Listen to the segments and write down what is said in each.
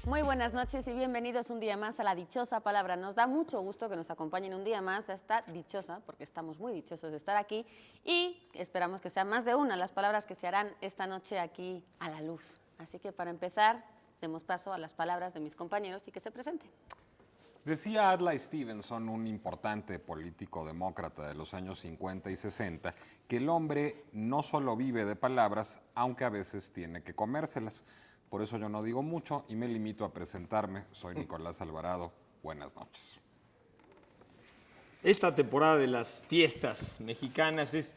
Muy buenas noches y bienvenidos un día más a La Dichosa Palabra. Nos da mucho gusto que nos acompañen un día más a esta dichosa, porque estamos muy dichosos de estar aquí y esperamos que sean más de una las palabras que se harán esta noche aquí a la luz. Así que para empezar, demos paso a las palabras de mis compañeros y que se presenten. Decía Adlai Stevenson, un importante político demócrata de los años 50 y 60, que el hombre no solo vive de palabras, aunque a veces tiene que comérselas. Por eso yo no digo mucho y me limito a presentarme. Soy Nicolás Alvarado. Buenas noches. Esta temporada de las fiestas mexicanas es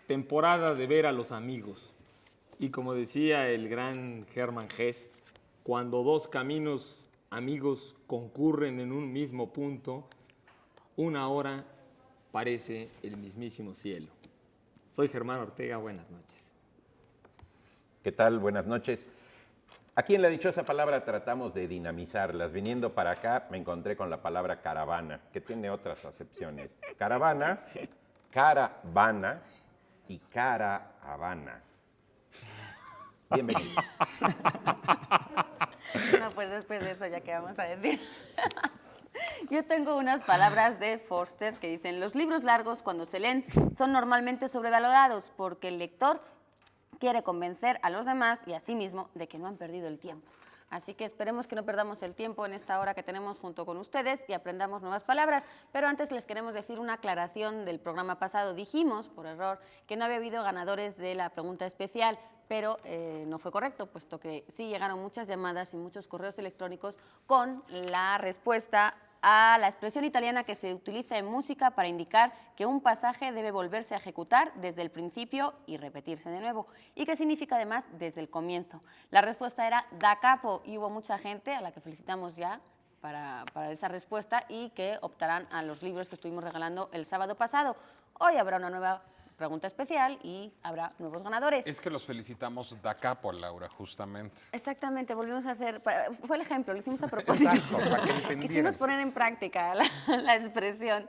temporada de ver a los amigos. Y como decía el gran Hermann Hesse, cuando dos caminos amigos concurren en un mismo punto, una hora parece el mismísimo cielo. Soy Germán Ortega, buenas noches. ¿Qué tal? Buenas noches. Aquí en La Dichosa Palabra tratamos de dinamizarlas. Viniendo para acá me encontré con la palabra caravana, que tiene otras acepciones. Caravana, caravana y caravana. Bienvenidos. No, pues después de eso ya que vamos a decir. Yo tengo unas palabras de Forster que dicen: los libros largos cuando se leen son normalmente sobrevalorados porque el lector quiere convencer a los demás y a sí mismo de que no han perdido el tiempo. Así que esperemos que no perdamos el tiempo en esta hora que tenemos junto con ustedes y aprendamos nuevas palabras. Pero antes les queremos decir una aclaración del programa pasado. Dijimos, por error, que no había habido ganadores de la pregunta especial, pero no fue correcto, puesto que sí llegaron muchas llamadas y muchos correos electrónicos con la respuesta a la expresión italiana que se utiliza en música para indicar que un pasaje debe volverse a ejecutar desde el principio y repetirse de nuevo, y que significa además desde el comienzo. La respuesta era da capo y hubo mucha gente a la que felicitamos ya para esa respuesta y que optarán a los libros que estuvimos regalando el sábado pasado. Hoy habrá una nueva pregunta especial y habrá nuevos ganadores. Es que los felicitamos da capo, Laura, justamente. Exactamente, volvimos a hacer, fue el ejemplo, lo hicimos a propósito. Exacto, para que entendieran. Quisimos poner en práctica la expresión.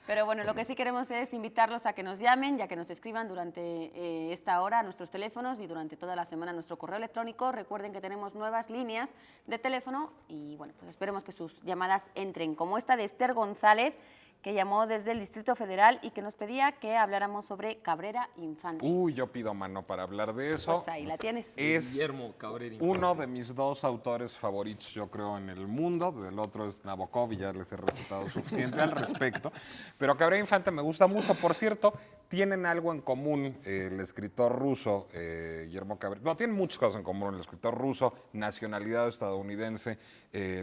Pero bueno, lo que sí queremos es invitarlos a que nos llamen, ya que nos escriban durante esta hora a nuestros teléfonos y durante toda la semana a nuestro correo electrónico. Recuerden que tenemos nuevas líneas de teléfono y bueno, pues esperemos que sus llamadas entren, como esta de Esther González, que llamó desde el Distrito Federal y que nos pedía que habláramos sobre Cabrera Infante. Uy, yo pido mano para hablar de eso. Pues ahí la tienes. Es Guillermo Cabrera. uno de mis dos autores favoritos, yo creo, en el mundo. El otro es Nabokov y ya les he recetado suficiente al respecto. Pero Cabrera Infante me gusta mucho. Por cierto, tienen algo en común el escritor ruso, Guillermo Cabrera. No, tienen muchas cosas en común. El escritor ruso, nacionalidad estadounidense,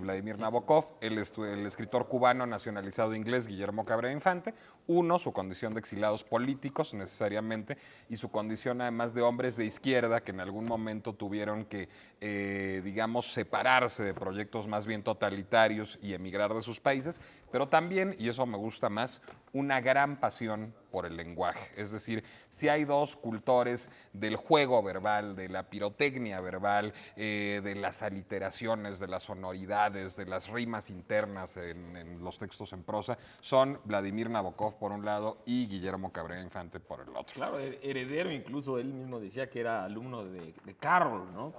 Vladimir Nabokov. El escritor cubano, nacionalizado inglés, Guillermo Cabrera Infante. Uno, su condición de exilados políticos necesariamente y su condición además de hombres de izquierda que en algún momento tuvieron que, digamos, separarse de proyectos más bien totalitarios y emigrar de sus países, pero también, y eso me gusta más, una gran pasión por el lenguaje. Es decir, si hay dos cultores del juego verbal, de la pirotecnia verbal, de las aliteraciones, de las sonoridades, de las rimas internas en los textos en prosa, son Vladimir Nabokov por un lado y Guillermo Cabrera Infante por el otro. Claro, heredero, incluso él mismo decía que era alumno de Carroll, ¿no?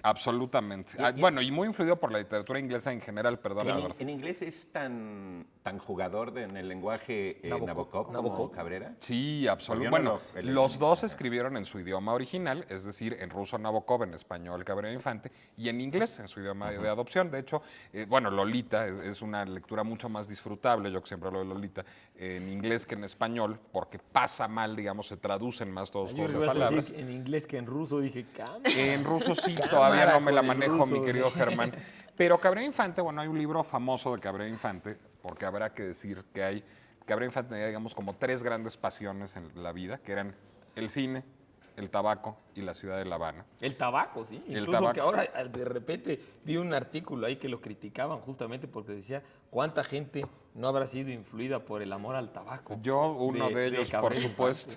Absolutamente. Bueno, y muy influido por la literatura inglesa en general, perdón, Alberto. ¿En inglés es tan jugador en el lenguaje Nabokov como Cabrera? Sí, absolutamente. Bueno, Bueno, los dos escribieron en su idioma original, es decir, en ruso Nabokov, en español Cabrera Infante, y en inglés, en su idioma de adopción. De hecho, bueno, Lolita es una lectura mucho más disfrutable, yo que siempre hablo de Lolita, en inglés que en español, porque pasa mal, digamos, se traducen más todos los juegos de palabras. En inglés que en ruso, dije, cámara. En ruso sí, todavía no me la manejo, mi querido Germán. Pero Cabrera Infante, bueno, hay un libro famoso de Cabrera Infante, porque habrá que decir que hay, Cabrera Infante tenía, digamos, como tres grandes pasiones en la vida, que eran el cine, el tabaco y la ciudad de La Habana. El tabaco, sí. Incluso que ahora de repente vi un artículo ahí que lo criticaban justamente porque decía cuánta gente no habrá sido influida por el amor al tabaco. Yo, uno de ellos, por supuesto.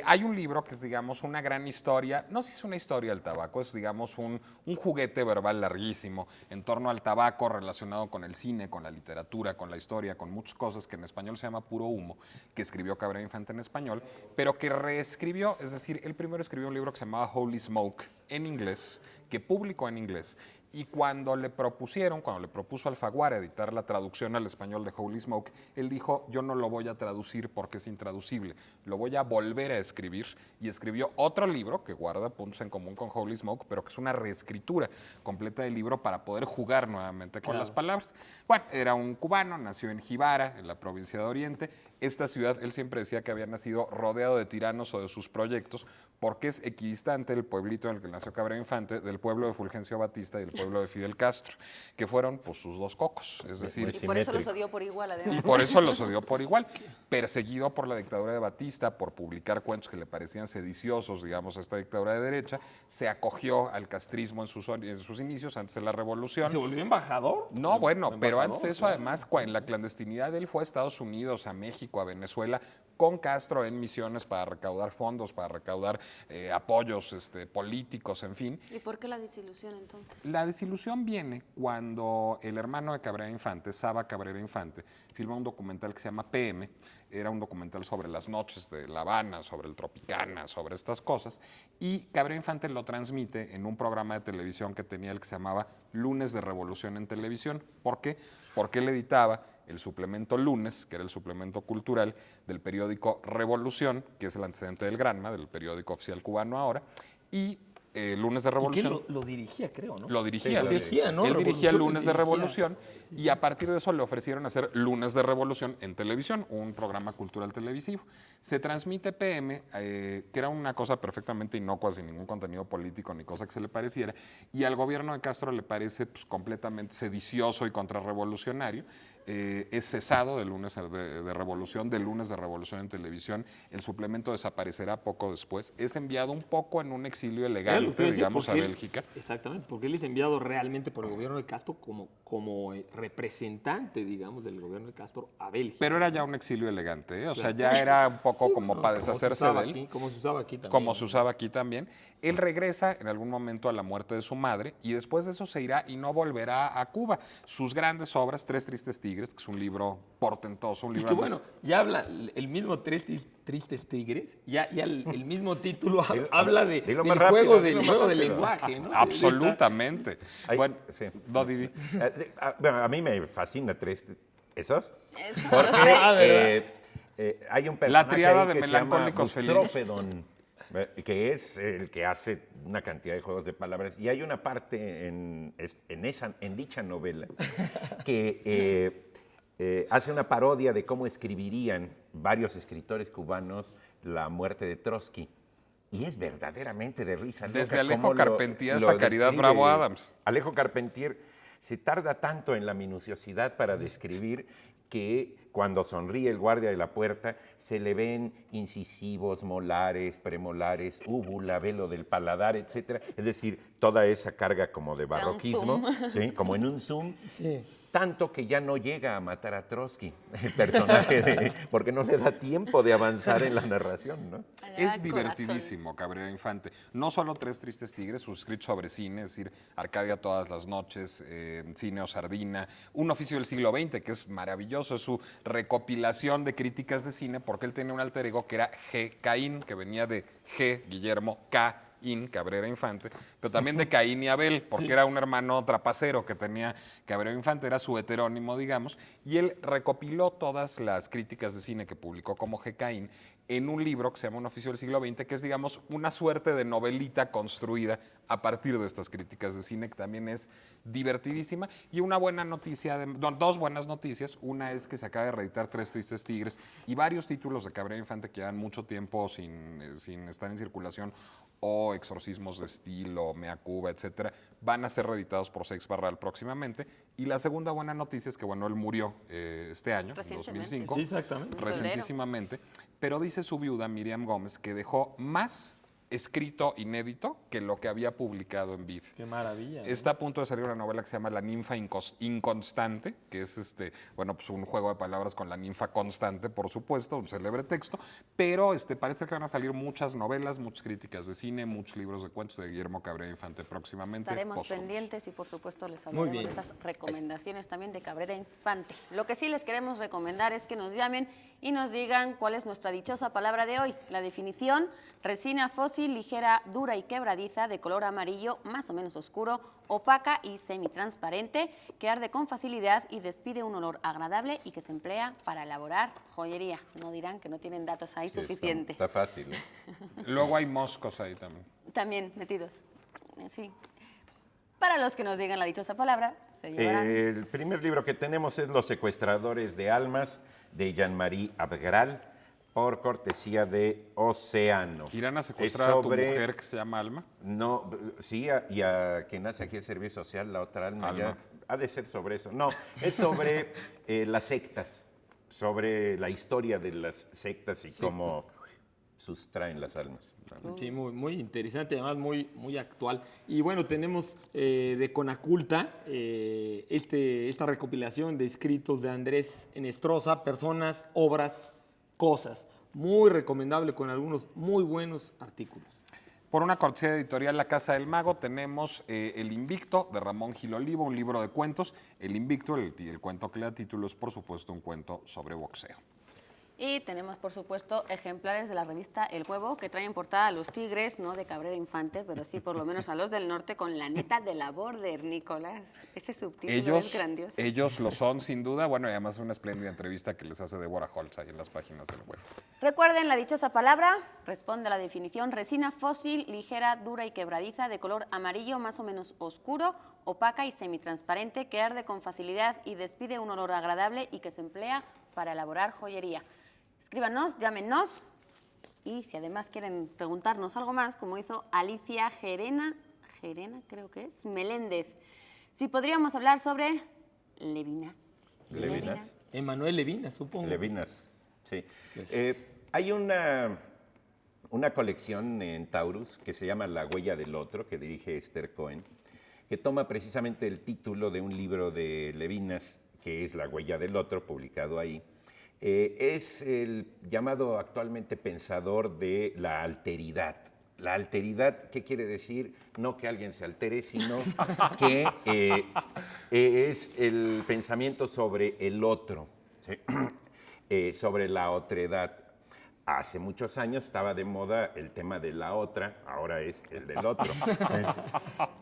Hay un libro que es, digamos, una gran historia, no sé si es una historia del tabaco, es, digamos, un juguete verbal larguísimo en torno al tabaco relacionado con el cine, con la literatura, con la historia, con muchas cosas que en español se llama Puro Humo, que escribió Cabrera Infante en español, pero que reescribió, es decir, él primero escribió un libro que se llamaba Holy Smoke en inglés, que publicó en inglés, Y cuando le propuso Alfaguara editar la traducción al español de Holy Smoke, él dijo, yo no lo voy a traducir porque es intraducible, lo voy a volver a escribir. Y escribió otro libro que guarda puntos en común con Holy Smoke, pero que es una reescritura completa del libro para poder jugar nuevamente con las palabras. Bueno, era un cubano, nació en Jibara, en la provincia de Oriente. Esta ciudad, él siempre decía que había nacido rodeado de tiranos o de sus proyectos, porque es equidistante el pueblito en el que nació Cabrera Infante del pueblo de Fulgencio Batista y del pueblo de Fidel Castro, que fueron pues sus dos cocos. Es decir, Y por eso los odió por igual, además. y por eso los odió por igual, perseguido por la dictadura de Batista por publicar cuentos que le parecían sediciosos, digamos, a esta dictadura de derecha, se acogió al castrismo en sus inicios, antes de la revolución. ¿Se volvió embajador? No, bueno, pero Embajador, antes de eso, claro. además, en la clandestinidad, él fue a Estados Unidos, a México, a Venezuela, con Castro en misiones para recaudar fondos, para recaudar apoyos políticos, en fin. ¿Y por qué la desilusión entonces? La desilusión viene cuando el hermano de Cabrera Infante, Saba Cabrera Infante, filma un documental que se llama PM. Era un documental sobre las noches de La Habana, sobre el Tropicana, sobre estas cosas. Y Cabrera Infante lo transmite en un programa de televisión que tenía el que se llamaba Lunes de Revolución en Televisión. ¿Por qué? Porque él editaba el suplemento Lunes, que era el suplemento cultural del periódico Revolución, que es el antecedente del Granma, del periódico oficial cubano ahora, y Lunes de Revolución. ¿Y quién lo dirigía, creo, no? Lo dirigía, Sí, sí. lo dirigía, ¿no? Él dirigía Revolución, Lunes de dirigía. Revolución y a partir de eso le ofrecieron hacer Lunes de Revolución en televisión, un programa cultural televisivo. Se transmite PM, que era una cosa perfectamente inocua, sin ningún contenido político ni cosa que se le pareciera, y al gobierno de Castro le parece pues, completamente sedicioso y contrarrevolucionario. Es cesado de Lunes de Revolución, de Lunes de Revolución en televisión. El suplemento desaparecerá poco después. Es enviado un poco en un exilio Era lo que elegante, te iba a decir, digamos, a porque él- Bélgica. Exactamente, porque él es enviado realmente por el gobierno de Castro como representante, digamos, del gobierno de Castro a Bélgica. Pero era ya un exilio elegante, ¿eh? O sea, ya era un poco como No, para como se deshacerse usaba de él. aquí, como se usaba aquí también. Como se usaba aquí también. Él regresa en algún momento a la muerte de su madre y después de eso se irá y no volverá a Cuba. Sus grandes obras, Tres Tristes Tigres, que es un libro portentoso, un Y libro... que además- bueno, ya habla el mismo Tristes Tigres, ya el mismo título habla dilo del más rápido, juego, dilo del más juego del rápido. lenguaje, ¿no? Absolutamente. Ay, Bueno, sí. no, Didi. Bueno, a mí me fascina esos. Eso, Porque Ah, ¿verdad? hay un personaje triada ahí de que se llama melancólicos felinos. Bustrófedon, que es el que hace una cantidad de juegos de palabras. Y hay una parte en dicha novela que hace una parodia de cómo escribirían varios escritores cubanos la muerte de Trotsky. Y es verdaderamente de risa. Desde loca Alejo cómo Carpentier hasta Caridad Bravo Adams. Alejo Carpentier se tarda tanto en la minuciosidad para describir que cuando sonríe el guardia de la puerta se le ven incisivos, molares, premolares, úvula, velo del paladar, etc. Es decir, toda esa carga como de Da un barroquismo, zoom. ¿sí? Como en un zoom. Sí. Tanto que ya no llega a matar a Trotsky, el personaje, porque no le da tiempo de avanzar en la narración, ¿no? Es divertidísimo, Cabrera Infante. No solo Tres Tristes Tigres, sus escritos sobre cine, es decir, Arcadia todas las noches, Cine o Sardina, Un oficio del siglo XX, que es maravilloso, es su recopilación de críticas de cine, porque él tenía un alter ego que era G. Caín, que venía de G. Guillermo K. Cabrera Infante, pero también de Caín y Abel, porque era un hermano trapacero que tenía Cabrera Infante, era su heterónimo, digamos, y él recopiló todas las críticas de cine que publicó como G. Caín en un libro que se llama Un oficio del siglo XX, que es, digamos, una suerte de novelita construida a partir de estas críticas de cine, que también es divertidísima. Y una buena noticia, dos buenas noticias. Una es que se acaba de reeditar Tres Tristes Tigres y varios títulos de Cabrera Infante que llevan mucho tiempo sin estar en circulación, o Exorcismos de Estilo, Mea Cuba, etcétera, van a ser reeditados por Seix Barral próximamente. Y la segunda buena noticia es que, bueno, él murió este año, en Recientemente. 2005. Sí, exactamente. Recentísimamente, pero dice su viuda, Miriam Gómez, que dejó más escrito inédito que lo que había publicado en Vid. Qué maravilla. ¿no? Está a punto de salir una novela que se llama La ninfa inconstante, que es pues un juego de palabras con la ninfa constante, por supuesto, un célebre texto, pero parece que van a salir muchas novelas, muchas críticas de cine, muchos libros de cuentos de Guillermo Cabrera Infante próximamente. Estaremos póstumos. pendientes y por supuesto les Muy hablaremos de bien. esas recomendaciones también de Cabrera Infante. Lo que sí les queremos recomendar es que nos llamen y nos digan cuál es nuestra dichosa palabra de hoy. La definición, resina fósil fósil, ligera, dura y quebradiza, de color amarillo más o menos oscuro, opaca y semitransparente, que arde con facilidad y despide un olor agradable y que se emplea para elaborar joyería. No dirán que no tienen datos ahí Sí, suficientes. Está fácil, ¿eh? Luego hay moscos ahí también. También metidos. Sí. Para los que nos digan la dichosa palabra, se llevarán. El primer libro que tenemos es Los secuestradores de almas, de Jean-Marie Abgral, por cortesía de Océano. ¿Irán a Es secuestrar a tu sobre- mujer que se llama Alma? No, sí, y a quien hace aquí el servicio social, la otra alma, Alma. ya ha de ser sobre eso. No, es sobre las sectas, sobre la historia de las sectas y cómo sustraen las almas. Sí, muy interesante, además muy actual. Y bueno, tenemos de Conaculta esta recopilación de escritos de Andrés Enestrosa, personas, obras, cosas. Muy recomendable con algunos muy buenos artículos. Por una cortesía editorial La Casa del Mago tenemos El Invicto de Ramón Gil Olivo, un libro de cuentos. El Invicto, el cuento que le da título, es por supuesto un cuento sobre boxeo. Y tenemos, por supuesto, ejemplares de la revista El Huevo, que traen en portada a los tigres, no de Cabrera Infante, pero sí por lo menos a los del norte, con la neta de la Border, Nicolás. Ese subtítulo es grandioso. Ellos lo son, sin duda. Bueno, y además una espléndida entrevista que les hace Deborah Holtz ahí en las páginas del web. Recuerden la dichosa palabra, responde a la definición: resina fósil, ligera, dura y quebradiza, de color amarillo más o menos oscuro, opaca y semitransparente, que arde con facilidad y despide un olor agradable y que se emplea para elaborar joyería. Escríbanos, llámenos y si además quieren preguntarnos algo más, como hizo Alicia Gerena creo que es, Meléndez, si podríamos hablar sobre Levinas. Levinas. Emanuel Levinas, supongo. Levinas, sí. Pues- Hay una colección en Taurus que se llama La huella del otro, que dirige Esther Cohen, que toma precisamente el título de un libro de Levinas, que es La huella del otro, publicado ahí. Es el llamado actualmente pensador de la alteridad. La alteridad, ¿qué quiere decir? No que alguien se altere, sino que es el pensamiento sobre el otro, ¿sí? Sobre la otredad. Hace muchos años estaba de moda el tema de la otra, ahora es el del otro. ¿Sí?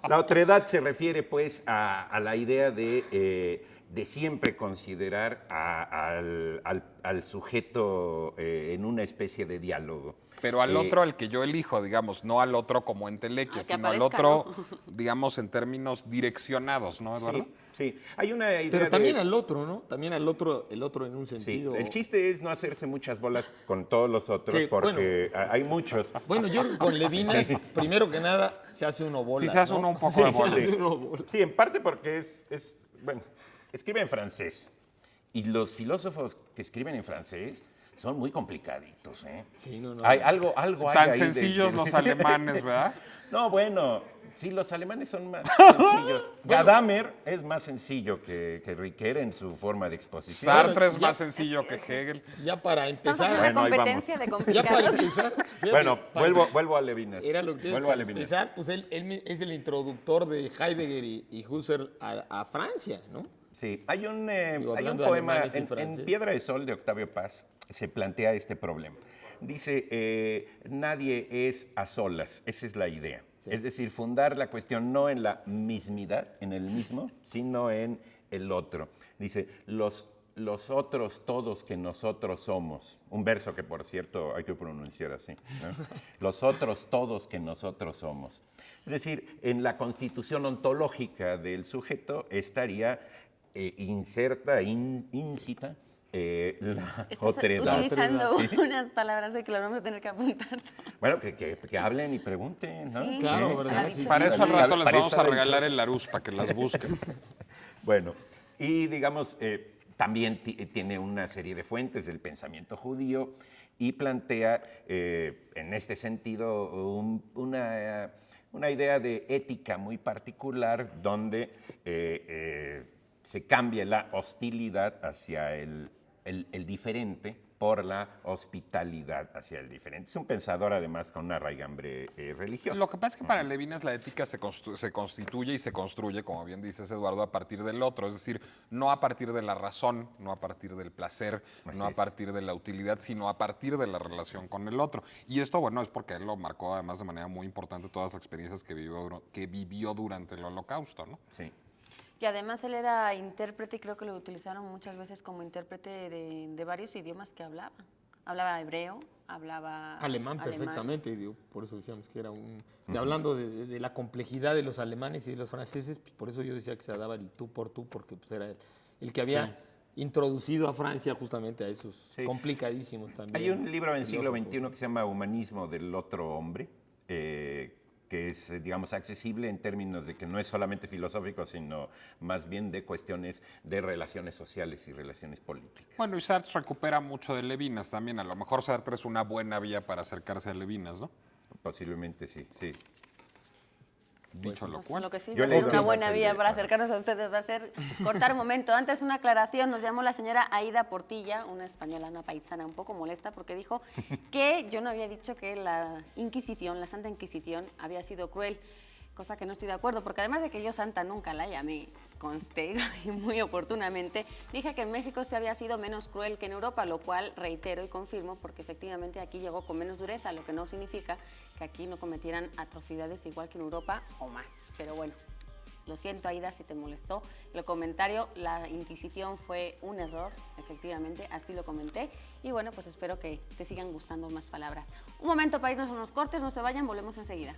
La otredad se refiere pues a la idea de siempre considerar al sujeto en una especie de diálogo. Pero al otro al que yo elijo, digamos, no al otro como entelequia, Al que sino al aparezca, otro, digamos, en términos direccionados, ¿no, Eduardo? Sí, hay una idea Pero también de... al otro, ¿no? También al otro, el otro en un Sí, sentido. el chiste es no hacerse muchas bolas con todos los otros, Sí, porque hay muchos. Bueno, yo con Levinas, Sí. primero que nada, se hace uno bola. Sí, se hace ¿no? uno un poco de bolas. Se hace uno bola. Sí, en parte porque bueno, escribe en francés. Y los filósofos que escriben en francés son muy complicaditos, ¿eh? Sí, no. Hay algo hay Tan ahí de- sencillos los alemanes, ¿verdad? No, bueno, sí, los alemanes son más sencillos. Gadamer es más sencillo que Riquet en su forma de exposición. Sartre es ya- más sencillo que Hegel. Ya para Estamos empezar. haciendo una Bueno, ahí competencia de Ya para complicados. empezar. fíjate, Bueno, para- vuelvo a Levinas. Era lo que Vuelvo a para Levinas. empezar, pues él es el introductor de Heidegger y Husserl a Francia, ¿no? Sí, hay un Digo, hay un hablando de poema alemanes y en francés. Piedra de Sol de Octavio Paz, se plantea este problema. Dice, nadie es a solas, esa es la idea. Es decir, fundar la cuestión no en la mismidad, en el mismo, sino en el otro. Dice, los otros todos que nosotros somos. Un verso que, por cierto, hay que pronunciar así. ¿No? Los otros todos que nosotros somos. Es decir, en la constitución ontológica del sujeto estaría incita la Estás otredad. utilizando unas palabras que las vamos a tener que apuntar. Bueno, que hablen y pregunten, ¿no? Sí, Claro, sí, ¿verdad? sí, Sí, Para eso al rato les Para vamos esta a regalar dichosa- el Larus para que las busquen. Bueno, y digamos, también tiene una serie de fuentes del pensamiento judío y plantea en este sentido una idea de ética muy particular donde se cambia la hostilidad hacia el el diferente por la hospitalidad hacia el diferente. Es un pensador además con una raigambre religiosa. Lo que pasa es que para Levinas la ética se constituye y se construye, como bien dices Eduardo, a partir del otro, es decir, no a partir de la razón, no a partir del placer, Así no a es. partir de la utilidad, sino a partir de la relación con el otro. Y esto, bueno, es porque él lo marcó además de manera muy importante todas las experiencias que vivió durante el Holocausto, ¿no? Sí. Y además él era intérprete y creo que lo utilizaron muchas veces como intérprete de varios idiomas que hablaba. Hablaba hebreo, hablaba Alemán perfectamente, digo, por eso decíamos que era un... y hablando de la complejidad de los alemanes y de los franceses, pues por eso yo decía que se daba el tú por tú, porque pues era el que había introducido a Francia justamente a esos Sí. complicadísimos también. Hay un libro en siglo filósofos. XXI que se llama Humanismo del otro hombre, que es, digamos, accesible en términos de que no es solamente filosófico, sino más bien de cuestiones de relaciones sociales y relaciones políticas. Bueno, y Sartre recupera mucho de Levinas también. A lo mejor Sartre es una buena vía para acercarse a Levinas, ¿no? Posiblemente sí, sí. Dicho lo Pues cual. lo que sí Yo va a leí ser una más buena el vía de- para acercarnos a ustedes va a ser cortar un momento. Antes una aclaración, nos llamó la señora Aida Portilla, una española, una paisana, un poco molesta porque dijo que yo no había dicho que la Inquisición, la Santa Inquisición, había sido cruel, cosa que no estoy de acuerdo, porque además de que yo santa nunca la llamé, conste, y muy oportunamente, dije que en México se había sido menos cruel que en Europa, lo cual reitero y confirmo porque efectivamente aquí llegó con menos dureza, lo que no significa que aquí no cometieran atrocidades igual que en Europa o más. Pero bueno, lo siento Aida si te molestó el comentario, la Inquisición fue un error, efectivamente, así lo comenté. Y bueno, pues espero que te sigan gustando más palabras. Un momento para irnos a unos cortes, no se vayan, volvemos enseguida.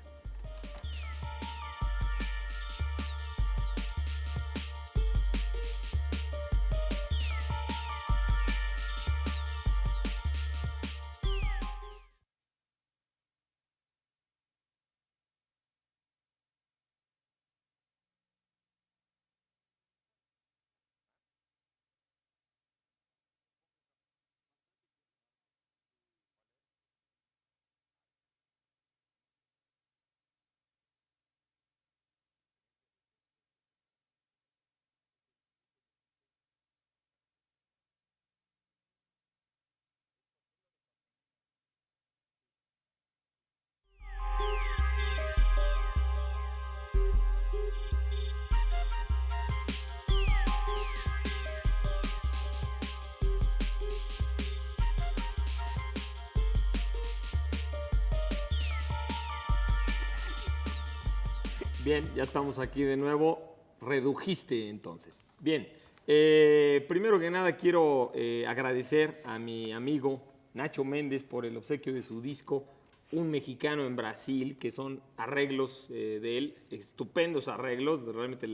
Bien, ya estamos aquí de nuevo. Redujiste entonces. Bien, primero que nada quiero agradecer a mi amigo Nacho Méndez por el obsequio de su disco Un Mexicano en Brasil, que son arreglos de él, estupendos arreglos. Realmente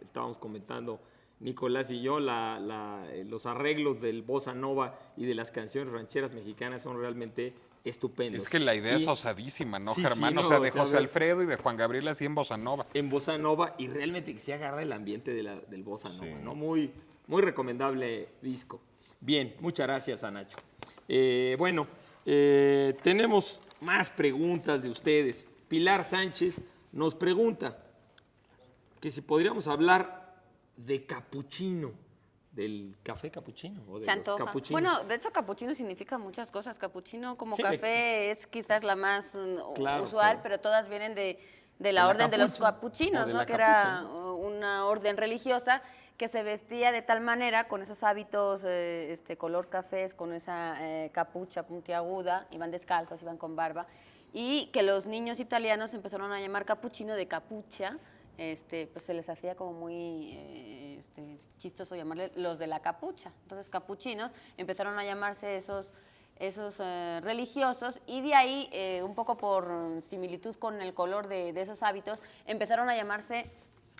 estábamos comentando Nicolás y yo, los arreglos del bossa nova y de las canciones rancheras mexicanas son realmente estupendos. Es que la idea es Y- osadísima, ¿no, Sí, Germán? sí, o no, sea, de o sea, José ve- Alfredo y de Juan Gabriel así en bossa nova. en bossa nova y realmente que se agarra el ambiente del bossa nova, Sí. ¿no? Muy, muy recomendable disco. Bien, muchas gracias a Nacho. Bueno, tenemos más preguntas de ustedes. Pilar Sánchez nos pregunta que si podríamos hablar de capuchino, del café capuchino o de Se los antoja. capuchinos. Bueno, de hecho, capuchino significa muchas cosas. Capuchino como Sí, café es quizás la más Claro, usual, claro. pero todas vienen de la la orden de los capucha, capuchinos, o de ¿no? la Que capucha, era una orden religiosa que se vestía de tal manera, con esos hábitos color cafés, con esa capucha puntiaguda, iban descalzos, iban con barba, y que los niños italianos empezaron a llamar capuchino de capucha. Pues se les hacía como muy chistoso llamarle los de la capucha. Entonces, capuchinos empezaron a llamarse esos religiosos, y de ahí, un poco por similitud con el color de esos hábitos, empezaron a llamarse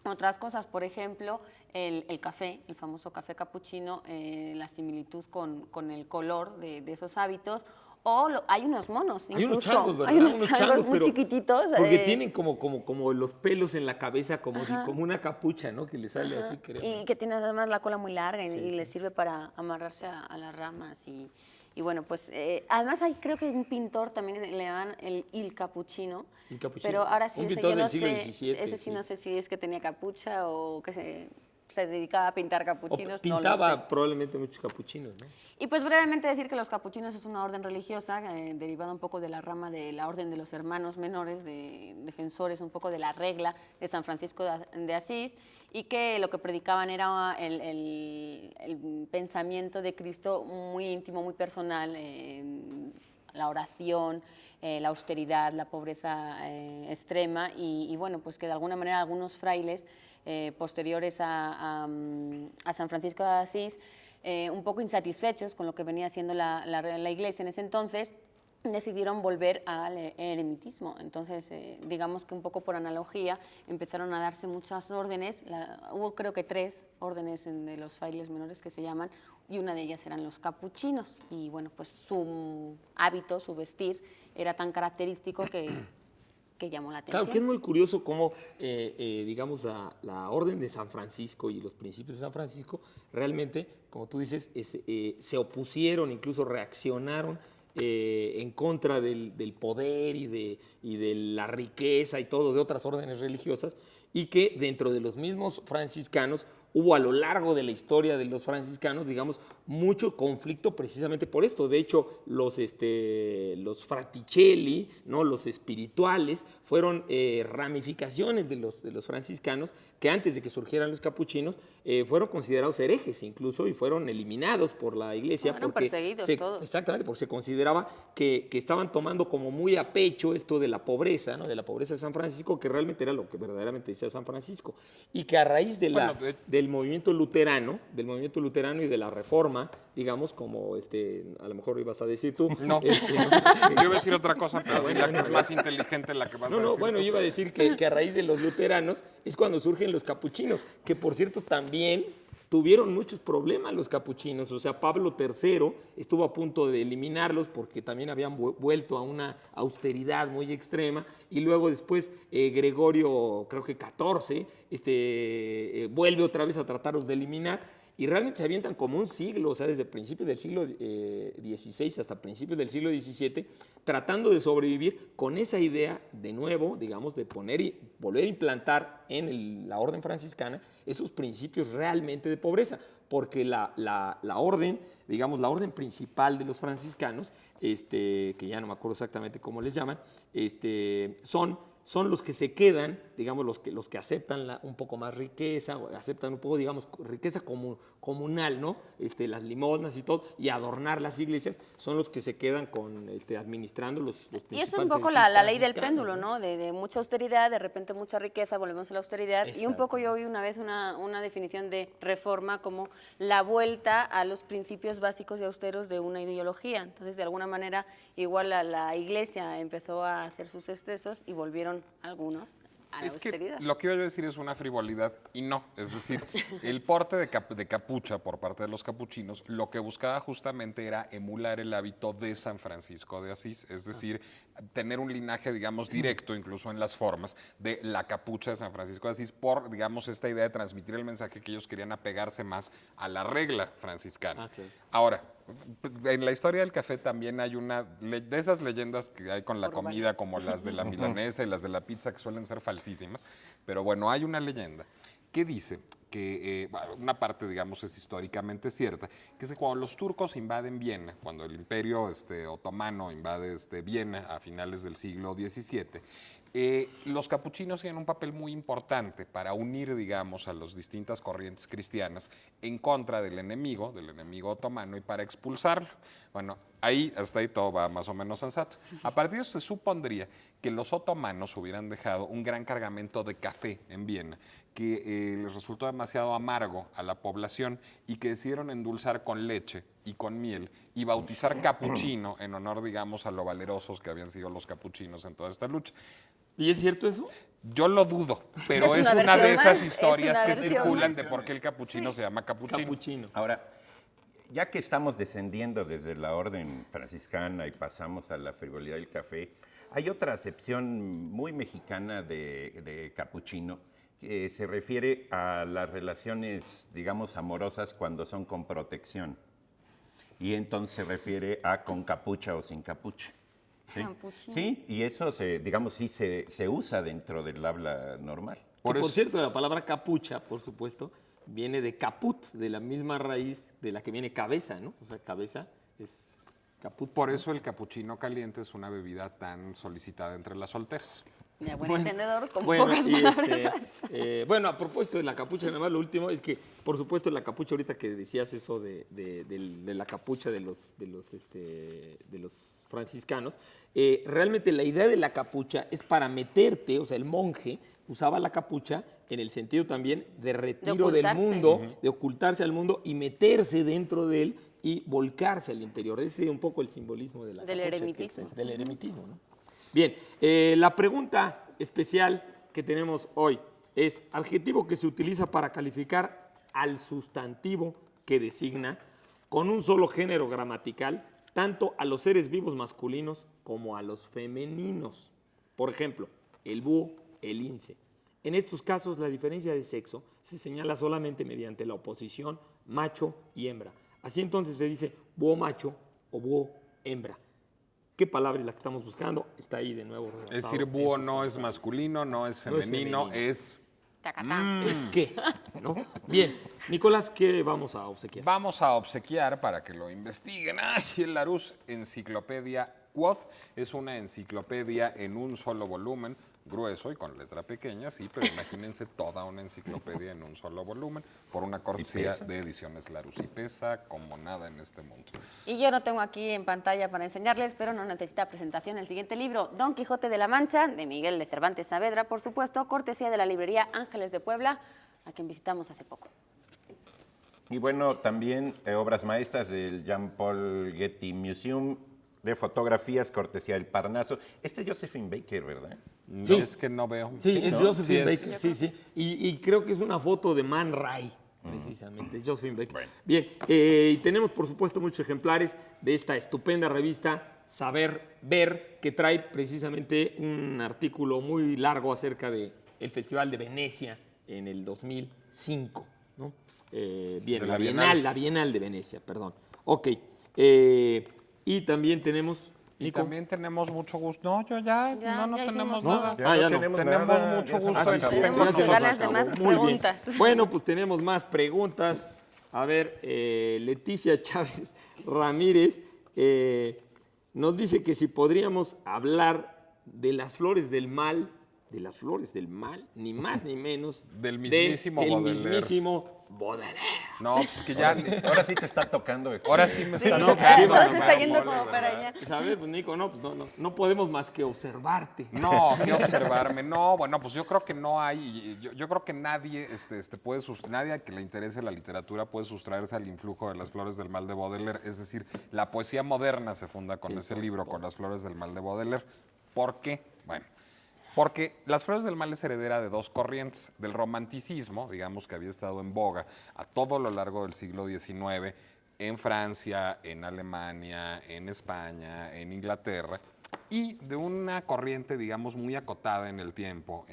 otras cosas. Por ejemplo, el café, el famoso café capuchino, la similitud con el color de esos hábitos. O hay unos monos, Hay unos incluso. changos, ¿verdad? Hay unos changos muy pero- chiquititos. Porque tienen como los pelos en la cabeza, como una capucha, ¿no? Que le sale así, creo. Y que tiene además la cola muy larga y, Sí, y sí. le sirve para amarrarse a las ramas. Y bueno, pues además creo que hay un pintor también que le llaman il capuchino. Il Cappuccino. Pero ahora sí, Un ese pintor yo no del siglo sé, XVII, ese sí sí. no sé si es que tenía capucha o que se dedicaba a pintar O capuchinos, pintaba no lo sé. probablemente muchos capuchinos, ¿no? Y pues brevemente decir que los capuchinos es una orden religiosa derivada un poco de la rama de la orden de los hermanos menores, de defensores un poco de la regla de San Francisco de Asís, y que lo que predicaban era el pensamiento de Cristo muy íntimo, muy personal, la oración, la austeridad, la pobreza extrema, y bueno, pues que de alguna manera algunos frailes posteriores a San Francisco de Asís, un poco insatisfechos con lo que venía haciendo la iglesia en ese entonces, decidieron volver al eremitismo. Entonces, digamos que un poco por analogía, empezaron a darse muchas órdenes. Hubo creo que 3 órdenes de los frailes menores que se llaman, y una de ellas eran los capuchinos. Y bueno, pues su hábito, su vestir, era tan característico que llamó la atención. Claro, que es muy curioso cómo, digamos, la Orden de San Francisco y los principios de San Francisco realmente, como tú dices, se opusieron, incluso reaccionaron en contra del poder y de la riqueza y todo de otras órdenes religiosas, y que dentro de los mismos franciscanos hubo a lo largo de la historia de los franciscanos, digamos, mucho conflicto precisamente por esto. De hecho, los fraticelli, ¿no? Los espirituales, fueron ramificaciones de los franciscanos que antes de que surgieran los capuchinos fueron considerados herejes incluso, y fueron eliminados por la iglesia. Eran perseguidos todos. Exactamente, porque se consideraba que estaban tomando como muy a pecho esto de la pobreza, ¿no? De la pobreza de San Francisco, que realmente era lo que verdaderamente decía San Francisco. Y que a raíz de del movimiento luterano y de la reforma, digamos, como a lo mejor ibas a decir tú. No, yo iba a decir otra cosa, pero la que es más inteligente la que vas a decir. Bueno, tú. yo iba a decir que a raíz de los luteranos es cuando surgen los capuchinos, que por cierto también tuvieron muchos problemas los capuchinos. O sea, Pablo III estuvo a punto de eliminarlos porque también habían vuelto a una austeridad muy extrema, y luego después Gregorio, creo que XIV, vuelve otra vez a tratarlos de eliminar. Y realmente se avientan como un siglo, o sea, desde principios del siglo XVI hasta principios del siglo XVII, tratando de sobrevivir con esa idea, de nuevo, digamos, de volver a implantar en la orden franciscana esos principios realmente de pobreza, porque la orden, digamos, la orden principal de los franciscanos, que ya no me acuerdo exactamente cómo les llaman, son los que se quedan, digamos, los que aceptan un poco más riqueza, o aceptan un poco, digamos, riqueza comunal, ¿no? Las limosnas y todo, y adornar las iglesias, son los que se quedan administrando los Y es principales un poco edificios la ley del franciscanos, péndulo, ¿no? De mucha austeridad, de repente mucha riqueza, volvemos a la austeridad. Y un Exacto. poco yo oí una vez una definición de reforma como la vuelta a los principios básicos y austeros de una ideología. Entonces, de alguna manera, igual la iglesia empezó a hacer sus excesos y volvieron algunos a la Es que austeridad. lo que iba yo a decir es una frivolidad y no. Es decir, el porte de capucha por parte de los capuchinos lo que buscaba justamente era emular el hábito de San Francisco de Asís, es decir, tener un linaje, digamos, directo, incluso en las formas, de la capucha de San Francisco de Asís por, digamos, esta idea de transmitir el mensaje que ellos querían apegarse más a la regla franciscana. Claro. Ahora, en la historia del café también hay de esas leyendas que hay con la Urbanas. comida, como las de la milanesa y las de la pizza, que suelen ser falsísimas, pero bueno, hay una leyenda que dice que una parte, digamos, es históricamente cierta, que es que cuando los turcos invaden Viena, cuando el imperio otomano invade Viena a finales del siglo XVII, los capuchinos tienen un papel muy importante para unir, digamos, a las distintas corrientes cristianas en contra del enemigo otomano, y para expulsarlo. Bueno, hasta ahí todo va más o menos sensato. A partir de eso se supondría que los otomanos hubieran dejado un gran cargamento de café en Viena, que les resultó demasiado amargo a la población, y que decidieron endulzar con leche y con miel y bautizar capuchino en honor, digamos, a lo valerosos que habían sido los capuchinos en toda esta lucha. ¿Y es cierto eso? Yo lo dudo, pero Es es una una de versión esas más, historias es una que versión circulan más. de por qué el capuchino se llama capuchino. Capuchino. Ahora, ya que estamos descendiendo desde la orden franciscana y pasamos a la frivolidad del café, hay otra acepción muy mexicana de capuchino que se refiere a las relaciones, digamos, amorosas cuando son con protección. Y entonces se refiere a con capucha o sin capucha. ¿Sí? Capuchino. Sí, y eso, digamos, sí se usa dentro del habla normal. Por cierto, la palabra capucha, por supuesto, viene de caput, de la misma raíz de la que viene cabeza, ¿no? O sea, cabeza es caput. Por eso el capuchino caliente es una bebida tan solicitada entre las solteras. Ya, buen entendedor, con Bueno, pocas y palabras. bueno, a propósito de la capucha, nada más lo último es que, por supuesto, la capucha, ahorita que decías eso de la capucha de los franciscanos, realmente la idea de la capucha es para meterte, o sea, el monje usaba la capucha en el sentido también de retiro del ocultarse. mundo, de ocultarse al mundo y meterse dentro de él y volcarse al interior. Ese es un poco el simbolismo de la Del capucha, que eremitismo. del eremitismo, ¿no? Bien, la pregunta especial que tenemos hoy es adjetivo que se utiliza para calificar al sustantivo que designa con un solo género gramatical, tanto a los seres vivos masculinos como a los femeninos. Por ejemplo, el búho, el lince. En estos casos, la diferencia de sexo se señala solamente mediante la oposición macho y hembra. Así entonces se dice búho macho o búho hembra. ¿Qué palabra es la que estamos buscando? Está ahí de nuevo. Es decir, búho no es masculino, no es femenino, es... Tacatán. ¿Es qué? ¿No? Bien, Nicolás, ¿qué vamos a obsequiar? Vamos a obsequiar para que lo investiguen. ¡Ay! El Larousse Enciclopedia Quod es una enciclopedia en un solo volumen, grueso y con letra pequeña, sí, pero imagínense toda una enciclopedia en un solo volumen por una cortesía de Ediciones Larousse. Y pesa como nada en este mundo. Y yo no tengo aquí en pantalla para enseñarles, pero no necesita presentación el siguiente libro, Don Quijote de la Mancha, de Miguel de Cervantes Saavedra, por supuesto, cortesía de la librería Ángeles de Puebla, a quien visitamos hace poco. Y bueno, también obras maestras del Jean-Paul Getty Museum de fotografías, cortesía del Parnaso. Este es Josephine Baker, ¿verdad? No, Sí. es que no veo. Sí, es ¿no? Josephine Sí, es. Baker, sí, sí. Y creo que es una foto de Man Ray, precisamente, Josephine Baker. Bien, y tenemos, por supuesto, muchos ejemplares de esta estupenda revista Saber Ver, que trae precisamente un artículo muy largo acerca del Festival de Venecia en el 2005, ¿no? Bien, De la la Bienal de Venecia, perdón. Ok, y también tenemos... Y Nico. también tenemos mucho gusto. No, yo ya, Ya, no ya tenemos hicimos nada. Ya no tenemos Tenemos nada, mucho ya se gusto nos en acabó. Tenemos Ya se nos ganas de acabó. más Muy bien. preguntas. Bueno, pues tenemos más preguntas. A ver, Leticia Chávez Ramírez nos dice que si podríamos hablar de las flores del mal, ni más ni menos. Del mismísimo del Baudelaire. mismísimo Baudelaire. No, pues que ya... Ahora sí te está tocando esto. Ahora sí me están no, tocando. sí, Todo bueno, se está para yendo mole, como para ¿verdad? allá. ¿Sabes, pues, Nico? No, pues, no podemos más que observarte. No, que observarme. No, bueno, pues yo creo que no hay. Yo creo que nadie puede nadie que le interese la literatura puede sustraerse al influjo de las flores del mal de Baudelaire. Es decir, la poesía moderna se funda con ese libro, con las flores del mal de Baudelaire. ¿Por qué? Bueno, porque Las Flores del Mal es heredera de dos corrientes, del romanticismo, digamos que había estado en boga a todo lo largo del siglo XIX, en Francia, en Alemania, en España, en Inglaterra, y de una corriente, digamos, muy acotada en el tiempo,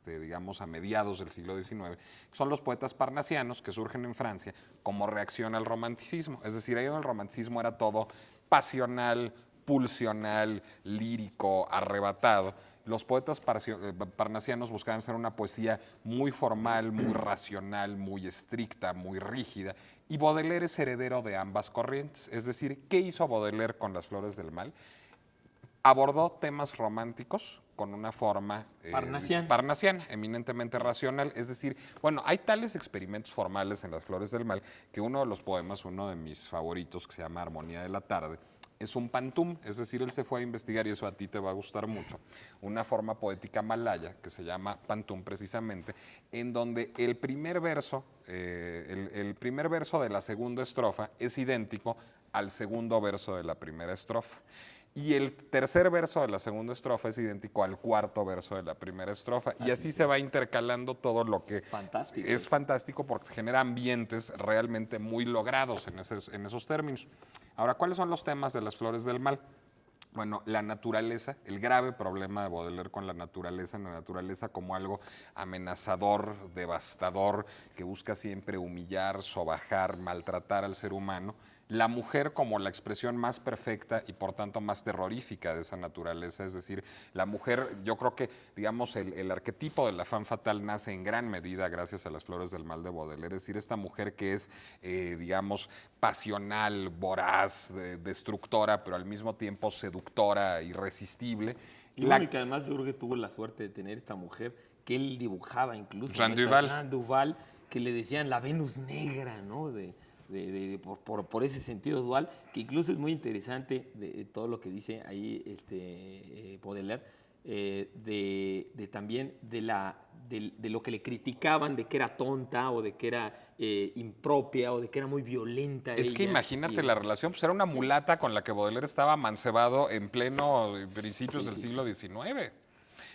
digamos, a mediados del siglo XIX, que son los poetas parnasianos que surgen en Francia como reacción al romanticismo. Es decir, ahí donde el romanticismo era todo pasional, pulsional, lírico, arrebatado. Los poetas parnasianos buscaban hacer una poesía muy formal, muy racional, muy estricta, muy rígida. Y Baudelaire es heredero de ambas corrientes. Es decir, ¿qué hizo Baudelaire con Las Flores del Mal? Abordó temas románticos con una forma parnasiana, eminentemente racional. Es decir, bueno, hay tales experimentos formales en Las Flores del Mal que uno de los poemas, uno de mis favoritos, que se llama Armonía de la Tarde, es un pantum, es decir, él se fue a investigar, y eso a ti te va a gustar mucho, una forma poética malaya que se llama pantum precisamente, en donde el primer verso, el primer verso de la segunda estrofa es idéntico al segundo verso de la primera estrofa. Y el tercer verso de la segunda estrofa es idéntico al cuarto verso de la primera estrofa. Y así se va intercalando todo lo que Fantástico. es fantástico porque genera ambientes realmente muy logrados en esos términos. Ahora, ¿cuáles son los temas de Las Flores del Mal? Bueno, la naturaleza, el grave problema de Baudelaire con la naturaleza como algo amenazador, devastador, que busca siempre humillar, sobajar, maltratar al ser humano. la mujer como la expresión más perfecta y por tanto más terrorífica de esa naturaleza. Es decir, la mujer, yo creo que, digamos, el arquetipo de la femme fatale nace en gran medida gracias a Las Flores del Mal de Baudelaire. Es decir, esta mujer que es, digamos, pasional, voraz, destructora, pero al mismo tiempo seductora, irresistible. Y bueno, y que además yo creo que tuvo la suerte de tener esta mujer que él dibujaba incluso. Jean ¿no? Esta Duval. Jean Duval, que le decían la Venus negra, ¿no? Por ese sentido dual, que incluso es muy interesante de todo lo que dice ahí Baudelaire, también de lo que le criticaban, de que era tonta o de que era impropia o de que era muy violenta. Es que ella. imagínate la relación, pues era una mulata con la que Baudelaire estaba mancebado en pleno principios del siglo XIX.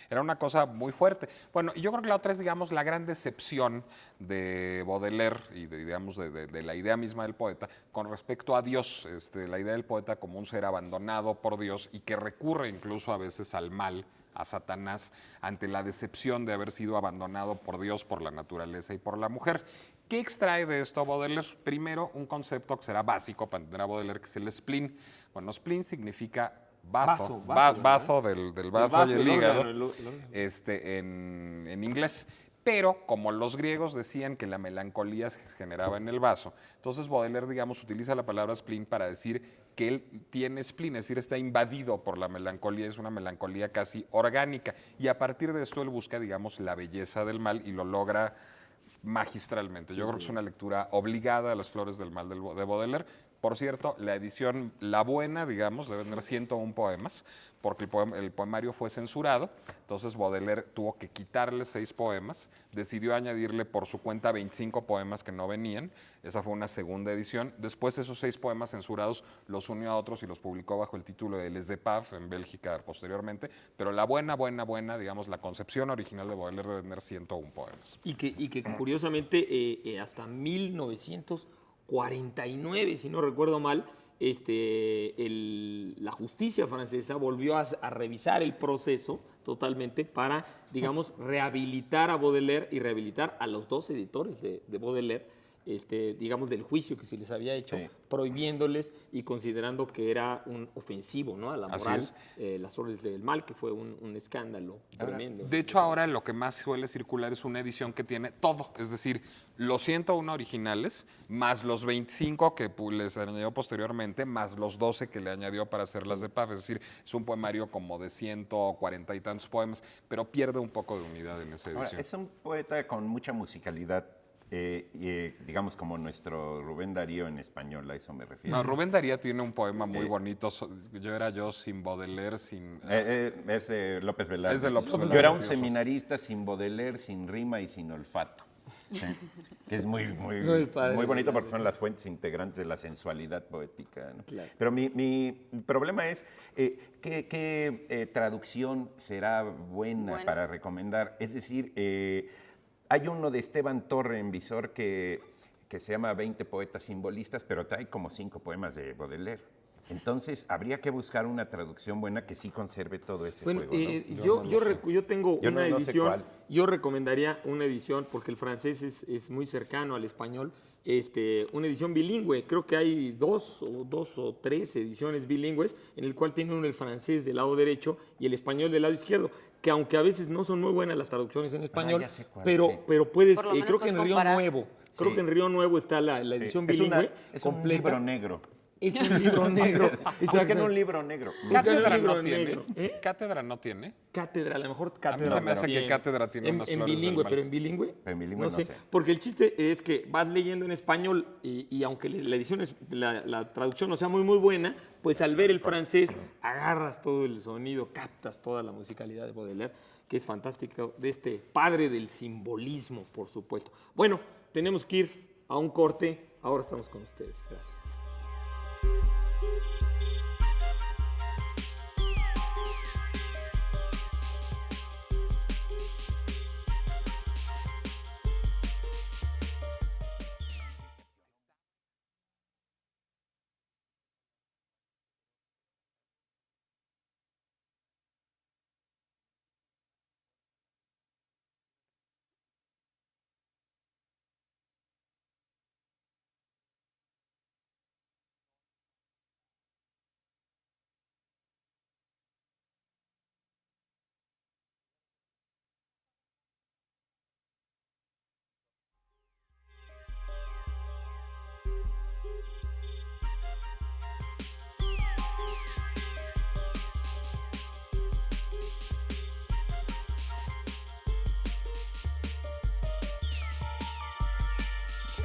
Era una cosa muy fuerte. Bueno, y yo creo que la otra es, digamos, la gran decepción de Baudelaire y, digamos, de la idea misma del poeta con respecto a Dios. La idea del poeta como un ser abandonado por Dios y que recurre incluso a veces al mal, a Satanás, ante la decepción de haber sido abandonado por Dios, por la naturaleza y por la mujer. ¿Qué extrae de esto Baudelaire? Primero, un concepto que será básico para entender a Baudelaire, que es el spleen. Bueno, spleen significa bazo del bazo y el hígado, en inglés. Pero como los griegos decían que la melancolía se generaba en el bazo, entonces Baudelaire, digamos, utiliza la palabra spleen para decir que él tiene spleen, es decir, está invadido por la melancolía, es una melancolía casi orgánica. Y a partir de esto él busca, digamos, la belleza del mal y lo logra magistralmente. Yo creo que es una lectura obligada a Las Flores del Mal de Baudelaire. Por cierto, la edición, la buena, digamos, debe tener 101 poemas, porque el poemario fue censurado. Entonces Baudelaire tuvo que quitarle 6 poemas, decidió añadirle por su cuenta 25 poemas que no venían. Esa fue una segunda edición. Después esos 6 poemas censurados los unió a otros y los publicó bajo el título de Les Epaves en Bélgica posteriormente. Pero la buena, digamos, la concepción original de Baudelaire debe tener 101 poemas. Y que curiosamente hasta 1949, si no recuerdo mal, la justicia francesa volvió a revisar el proceso totalmente para, digamos, rehabilitar a Baudelaire y rehabilitar a los 2 editores de Baudelaire, digamos, del juicio que se les había hecho, Sí. prohibiéndoles y considerando que era un ofensivo, ¿no?, a la Así moral, Las Flores del Mal, que fue un escándalo tremendo. De hecho, ahora lo que más suele circular es una edición que tiene todo, es decir, los 101 originales, más los 25 que les añadió posteriormente, más los 12 que le añadió para hacer las de Paf. Es decir, es un poemario como de 140 y tantos poemas, pero pierde un poco de unidad en esa edición. Ahora, es un poeta con mucha musicalidad, digamos como nuestro Rubén Darío en español, a eso me refiero. No, Rubén Darío tiene un poema muy bonito. Yo sin Baudelaire, sin... Es de López Velarde. Es de López Yo Velarde, era un Dios. seminarista sin Baudelaire, sin rima y sin olfato. Sí. Que es muy padre, bonito porque son las fuentes integrantes de la sensualidad poética, ¿no? Claro. Pero mi problema es, ¿qué traducción será buena para recomendar? Es decir, hay uno de Esteban Torre en Visor que se llama 20 poetas simbolistas, pero trae como 5 poemas de Baudelaire. Entonces, habría que buscar una traducción buena que sí conserve todo ese Bueno, juego, ¿no? yo tengo Yo una no sé edición, cuál. yo recomendaría una edición, porque el francés es muy cercano al español, una edición bilingüe. Creo que hay dos o tres ediciones bilingües, en el cual tiene uno el francés del lado derecho y el español del lado izquierdo, que aunque a veces no son muy buenas las traducciones en español, ya sé cuál, pero, sí. pero puedes, Por lo menos creo que puedes en Río comparar. Nuevo, creo Sí. que en Río Nuevo está la edición Es bilingüe es un completa. libro negro. Es un libro negro. Busquen un libro negro. Cátedra libro no tiene. negro, ¿eh? Cátedra no tiene. Cátedra, a lo mejor A mí cátedra. se me hace que tiene. Cátedra tiene unas en flores del bilingüe, mal. pero en bilingüe. En bilingüe no sé. Porque el chiste es que vas leyendo en español y aunque la edición la traducción no sea muy buena, pues al ver el francés agarras todo el sonido, captas toda la musicalidad de Baudelaire, que es fantástico, de este padre del simbolismo, por supuesto. Bueno, tenemos que ir a un corte. Ahora estamos con ustedes. Gracias.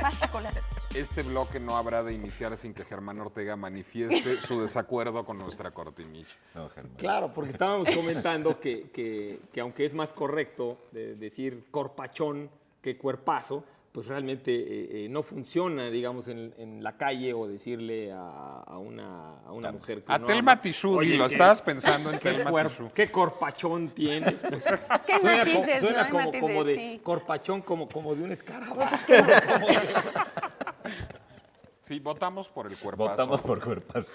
pasa con la... Este bloque no habrá de iniciar sin que Germán Ortega manifieste su desacuerdo con nuestra cortinilla. No, Germán. Claro, porque estábamos comentando que aunque es más correcto decir corpachón que cuerpazo, pues realmente no funciona, digamos, en la calle o decirle a una mujer que A no Telma ama, Tishú, "Oye, lo ¿qué- estabas pensando en qué, Telma Tishú. qué corpachón tienes?" Pues, Es que hay suena matices, suena ¿no? Hay como, matices, como de sí. corpachón, como de un escarabajo. Sí, votamos por el cuerpazo. Votamos por cuerpazo.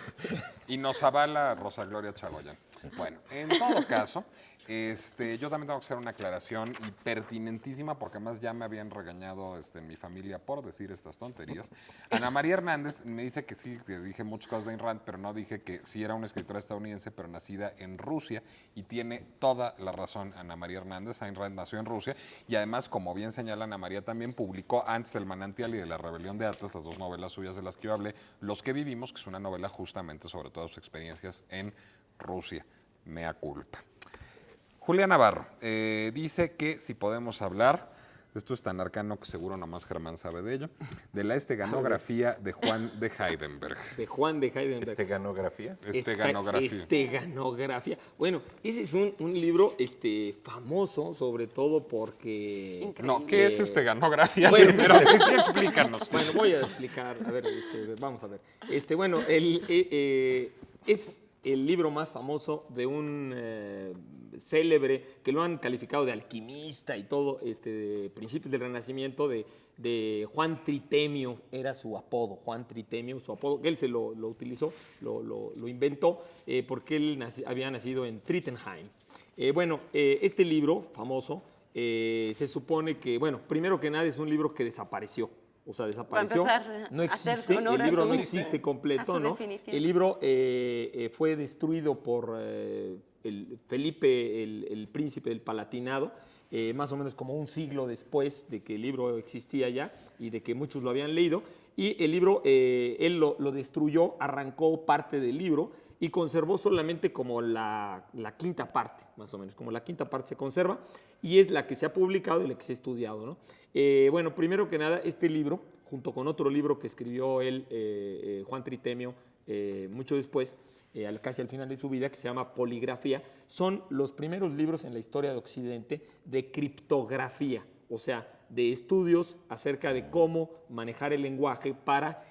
Y nos avala Rosa Gloria Chagoyán. Bueno, en todo caso, yo también tengo que hacer una aclaración y pertinentísima, porque además ya me habían regañado en mi familia por decir estas tonterías. Ana María Hernández me dice que sí, que dije muchas cosas de Ayn Rand, pero no dije que sí era una escritora estadounidense, pero nacida en Rusia, y tiene toda la razón Ana María Hernández. Ayn Rand nació en Rusia, y además, como bien señala Ana María, también publicó antes del Manantial y de la Rebelión de Atlas, las dos novelas suyas de las que yo hablé, Los que vivimos, que es una novela justamente sobre todas sus experiencias en Rusia. Mea culpa. Julia Navarro dice que si podemos hablar, esto es tan arcano que seguro nomás Germán sabe de ello, de la esteganografía de Juan de Heidenberg. De Juan de Heidenberg. ¿Esteganografía? Esteganografía. Esteganografía. Bueno, ese es un libro famoso, sobre todo porque... No, ¿qué es esteganografía? Bueno, Primero, sí, explícanos. Bueno, voy a explicar, a ver, vamos a ver. Bueno, es el libro más famoso de un célebre, que lo han calificado de alquimista y todo, de principios del Renacimiento, de Juan Tritemio, era su apodo, Juan Tritemio, su apodo, que él se lo utilizó, lo inventó, porque él había nacido en Trittenheim. Este libro famoso se supone que, bueno, primero que nada es un libro que desapareció. O sea, desapareció. Para empezar, No hacer existe, honor el a libro su- no existe a completo, su ¿no? definición. El libro fue destruido por Felipe, el príncipe del Palatinado, más o menos como un siglo después de que el libro existía ya y de que muchos lo habían leído. Y el libro, él lo destruyó, arrancó parte del libro y conservó solamente como la quinta parte, más o menos, como la quinta parte se conserva y es la que se ha publicado y la que se ha estudiado, ¿no? Primero que nada, este libro, junto con otro libro que escribió él, Juan Tritemio, mucho después, casi al final de su vida, que se llama Poligrafía, son los primeros libros en la historia de Occidente de criptografía, o sea, de estudios acerca de cómo manejar el lenguaje para,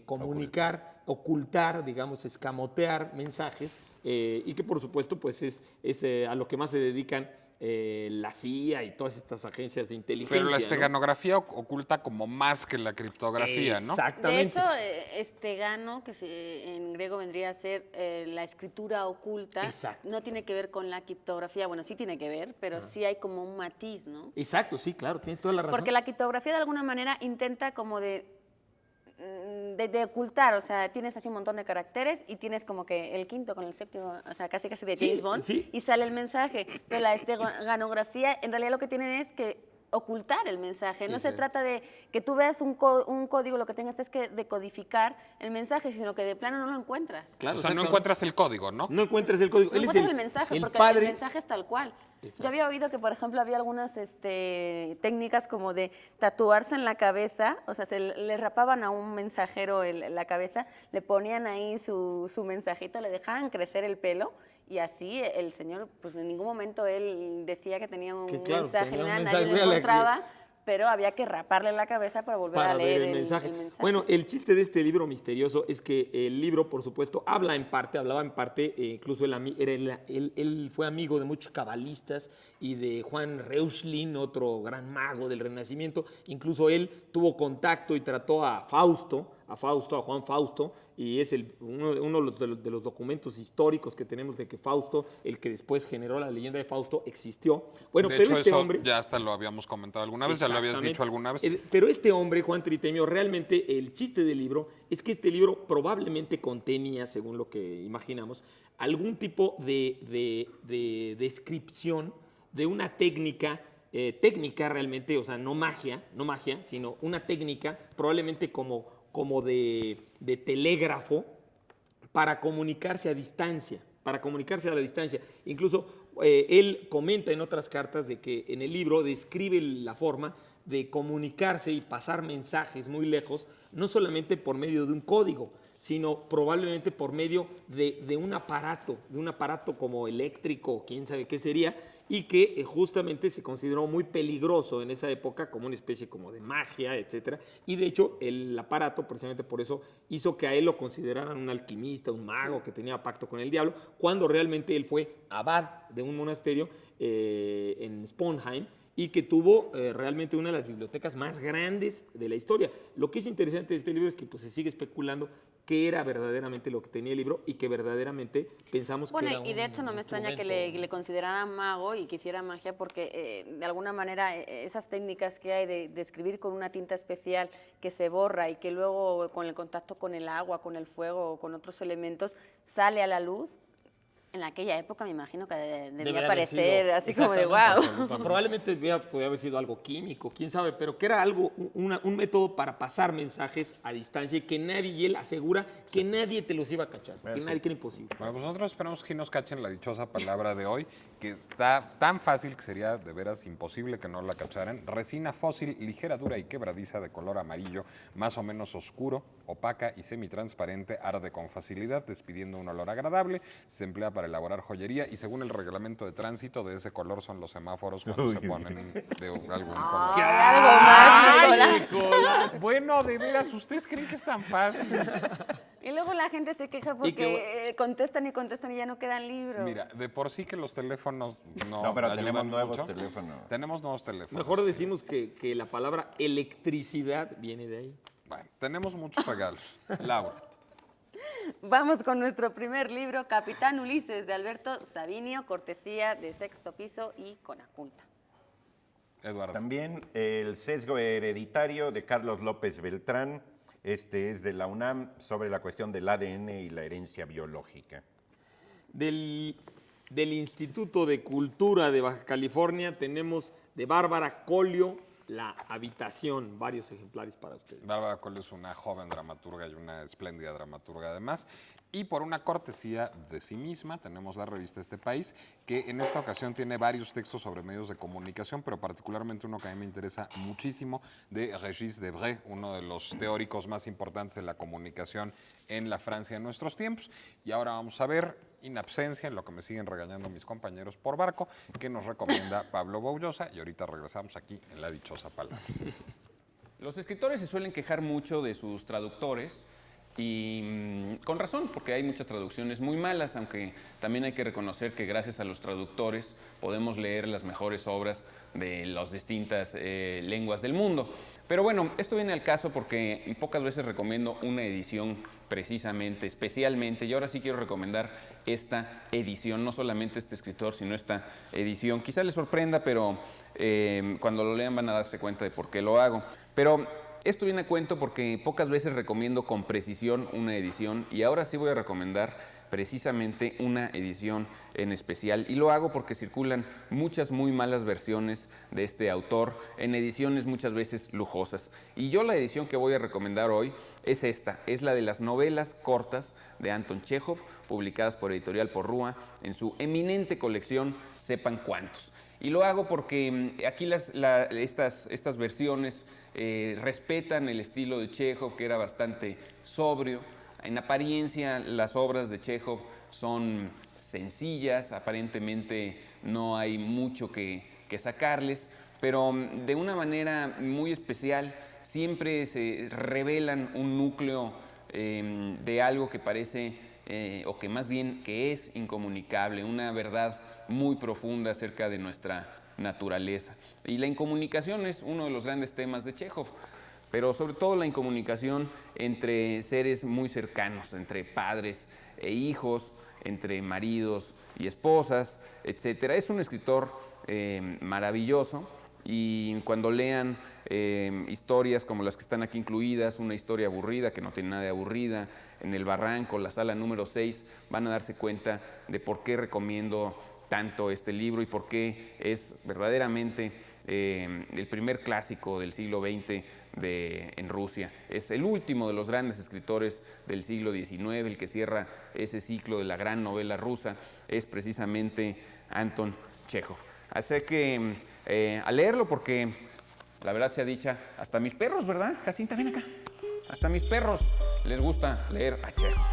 comunicar, ocultar, digamos, escamotear mensajes, y que por supuesto pues es a lo que más se dedican la CIA y todas estas agencias de inteligencia. Pero la ¿no? esteganografía oculta como más que la criptografía, ¿no? Exactamente. De hecho, estegano, en griego vendría a ser la escritura oculta, Exacto. no tiene que ver con la criptografía. Bueno, sí tiene que ver, pero sí hay como un matiz, ¿no? Exacto, sí, claro, tienes toda la razón. Porque la criptografía de alguna manera intenta como de ocultar, o sea, tienes así un montón de caracteres y tienes como que el quinto con el séptimo, o sea, casi de Sí, James Bond, sí. y sale el mensaje. Pero la esteganografía, en realidad lo que tienen es que ocultar el mensaje. No se trata de que tú veas un código, lo que tengas es que decodificar el mensaje, sino que de plano no lo encuentras. Claro, O sea, no exactamente. encuentras el código, ¿no? No encuentras el código. No Él es encuentras el mensaje, porque padre. el mensaje es tal cual. Exacto. Yo había oído que, por ejemplo, había algunas técnicas como de tatuarse en la cabeza, o sea, le rapaban a un mensajero la cabeza, le ponían ahí su mensajito, le dejaban crecer el pelo, y así el señor, pues en ningún momento él decía que tenía un Que claro, mensaje, tenía un nada, mensaje, nadie lo véale aquí. encontraba, pero había que raparle la cabeza para volver a Para leer ver el mensaje. el mensaje. Bueno, el chiste de este libro misterioso es que el libro, por supuesto, hablaba en parte, incluso él fue amigo de muchos cabalistas y de Juan Reuchlin, otro gran mago del Renacimiento. Incluso él tuvo contacto y trató a Juan Fausto, y es uno de los documentos históricos que tenemos de que Fausto, el que después generó la leyenda de Fausto, existió. Bueno, De pero hecho, este eso hombre... ya hasta lo habíamos comentado alguna vez, ya lo habías dicho alguna vez. Pero este hombre, Juan Tritemio, realmente el chiste del libro es que este libro probablemente contenía, según lo que imaginamos, algún tipo de descripción de una técnica realmente, o sea, no magia, sino una técnica probablemente como de telégrafo para comunicarse a distancia, Incluso él comenta en otras cartas de que en el libro describe la forma de comunicarse y pasar mensajes muy lejos, no solamente por medio de un código, sino probablemente por medio de un aparato como eléctrico, quién sabe qué sería, y que justamente se consideró muy peligroso en esa época como una especie como de magia, etcétera. Y de hecho el aparato, precisamente por eso, hizo que a él lo consideraran un alquimista, un mago que tenía pacto con el diablo, cuando realmente él fue abad de un monasterio en Sponheim, y que tuvo realmente una de las bibliotecas más grandes de la historia. Lo que es interesante de este libro es que pues, se sigue especulando qué era verdaderamente lo que tenía el libro y que verdaderamente pensamos que era y de hecho no me extraña que le consideraran mago y que hiciera magia porque de alguna manera esas técnicas que hay de escribir con una tinta especial que se borra y que luego con el contacto con el agua, con el fuego o con otros elementos sale a la luz. En aquella época me imagino que debía parecer así como de wow. Probablemente podía haber sido algo químico, quién sabe, pero que era algo, un método para pasar mensajes a distancia y que nadie, y él asegura que nadie te los iba a cachar, que nadie, que era imposible. Bueno, pues nosotros esperamos que nos cachen la dichosa palabra de hoy, que está tan fácil que sería de veras imposible que no la cacharan. Resina fósil, ligera, dura y quebradiza, de color amarillo, más o menos oscuro, opaca y semitransparente, arde con facilidad, despidiendo un olor agradable, se emplea para elaborar joyería y según el reglamento de tránsito de ese color son los semáforos cuando se ponen de algún color. Algo más, Nicolás! Bueno, de veras, ¿ustedes creen que es tan fácil? Y luego la gente se queja porque contestan y ya no quedan libros. Mira, de por sí que los teléfonos No, pero ayudan tenemos nuevos mucho. teléfonos. Tenemos nuevos teléfonos. Mejor decimos que la palabra electricidad viene de ahí. Bueno, tenemos muchos regalos. Laura. Vamos con nuestro primer libro, Capitán Ulises, de Alberto Sabinio, cortesía de Sexto Piso y Conaculta. Eduardo. También El sesgo hereditario de Carlos López Beltrán. Este es de la UNAM sobre la cuestión del ADN y la herencia biológica. Del Instituto de Cultura de Baja California tenemos de Bárbara Colio, La habitación, varios ejemplares para ustedes. Bárbara Cole es una joven dramaturga y una espléndida dramaturga además. Y por una cortesía de sí misma tenemos la revista Este País, que en esta ocasión tiene varios textos sobre medios de comunicación, pero particularmente uno que a mí me interesa muchísimo, de Régis Debray, uno de los teóricos más importantes de la comunicación en la Francia de nuestros tiempos. Y ahora vamos a ver, in absencia, en lo que me siguen regañando mis compañeros por barco, que nos recomienda Pablo Boullosa, y ahorita regresamos aquí en La Dichosa Palabra. Los escritores se suelen quejar mucho de sus traductores y con razón, porque hay muchas traducciones muy malas, aunque también hay que reconocer que gracias a los traductores podemos leer las mejores obras de las distintas lenguas del mundo. Pero bueno, esto viene al caso porque pocas veces recomiendo una edición precisamente, especialmente, y ahora sí quiero recomendar esta edición, no solamente este escritor, sino esta edición. Quizá les sorprenda, pero cuando lo lean van a darse cuenta de por qué lo hago. Pero esto viene a cuento porque pocas veces recomiendo con precisión una edición y ahora sí voy a recomendar precisamente una edición en especial y lo hago porque circulan muchas muy malas versiones de este autor en ediciones muchas veces lujosas. Y yo la edición que voy a recomendar hoy es esta, es la de las novelas cortas de Anton Chekhov, publicadas por Editorial Porrúa en su eminente colección Sepan Cuántos. Y lo hago porque aquí estas versiones respetan el estilo de Chekhov, que era bastante sobrio. En apariencia, las obras de Chekhov son sencillas, aparentemente no hay mucho que sacarles, pero de una manera muy especial siempre se revelan un núcleo de algo que parece, o que más bien que es incomunicable, una verdad muy profunda acerca de nuestra naturaleza. Y la incomunicación es uno de los grandes temas de Chekhov, pero sobre todo la incomunicación entre seres muy cercanos, entre padres e hijos, entre maridos y esposas, etc. Es un escritor maravilloso y cuando lean historias como las que están aquí incluidas, una historia aburrida que no tiene nada de aburrida, En el Barranco, la sala número 6, van a darse cuenta de por qué recomiendo tanto este libro y por qué es verdaderamente el primer clásico del siglo XX en Rusia. Es el último de los grandes escritores del siglo XIX, el que cierra ese ciclo de la gran novela rusa, es precisamente Anton Chekhov. Así que a leerlo porque la verdad sea dicha, hasta mis perros, ¿verdad? Jacinta, ven acá. Hasta mis perros les gusta leer a Chekhov.